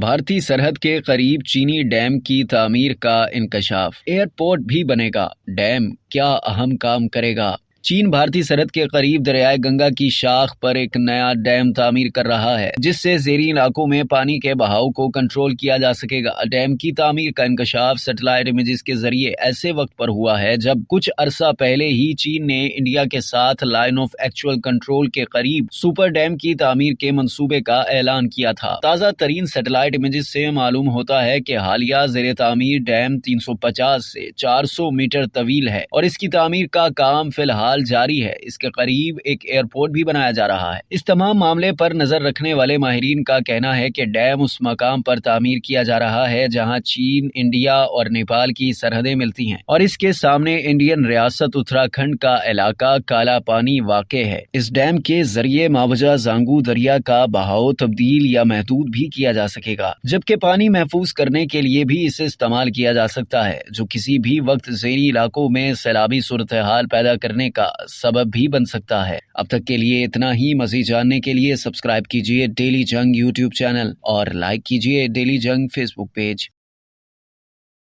بھارتی سرحد کے قریب چینی ڈیم کی تعمیر کا انکشاف، ایئرپورٹ بھی بنے گا، ڈیم کیا اہم کام کرے گا؟ چین بھارتی سرحد کے قریب دریائے گنگا کی شاخ پر ایک نیا ڈیم تعمیر کر رہا ہے، جس سے زیریں علاقوں میں پانی کے بہاؤ کو کنٹرول کیا جا سکے گا۔ ڈیم کی تعمیر کا انکشاف سیٹلائٹ امیجز کے ذریعے ایسے وقت پر ہوا ہے جب کچھ عرصہ پہلے ہی چین نے انڈیا کے ساتھ لائن آف ایکچوئل کنٹرول کے قریب سپر ڈیم کی تعمیر کے منصوبے کا اعلان کیا تھا۔ تازہ ترین سیٹلائٹ امیجز سے معلوم ہوتا ہے کہ حالیہ زیر تعمیر ڈیم 350 سے 400 میٹر طویل ہے اور اس کی تعمیر کا کام فی الحال جاری ہے۔ اس کے قریب ایک ایئرپورٹ بھی بنایا جا رہا ہے۔ اس تمام معاملے پر نظر رکھنے والے ماہرین کا کہنا ہے کہ ڈیم اس مقام پر تعمیر کیا جا رہا ہے جہاں چین، انڈیا اور نیپال کی سرحدیں ملتی ہیں اور اس کے سامنے انڈین ریاست اتراکھنڈ کا علاقہ کالا پانی واقع ہے۔ اس ڈیم کے ذریعے ماوجہ زانگو دریا کا بہاؤ تبدیل یا محدود بھی کیا جا سکے گا، جبکہ پانی محفوظ کرنے کے لیے بھی اسے استعمال کیا جا سکتا ہے، جو کسی بھی وقت زیریں علاقوں میں سیلابی صورتحال پیدا کرنے کا سبب بھی بن سکتا ہے۔ اب تک کے لیے اتنا ہی۔ مزید جاننے کے لیے سبسکرائب کیجیے ڈیلی جنگ یوٹیوب چینل اور لائک کیجیے ڈیلی جنگ فیس بک پیج۔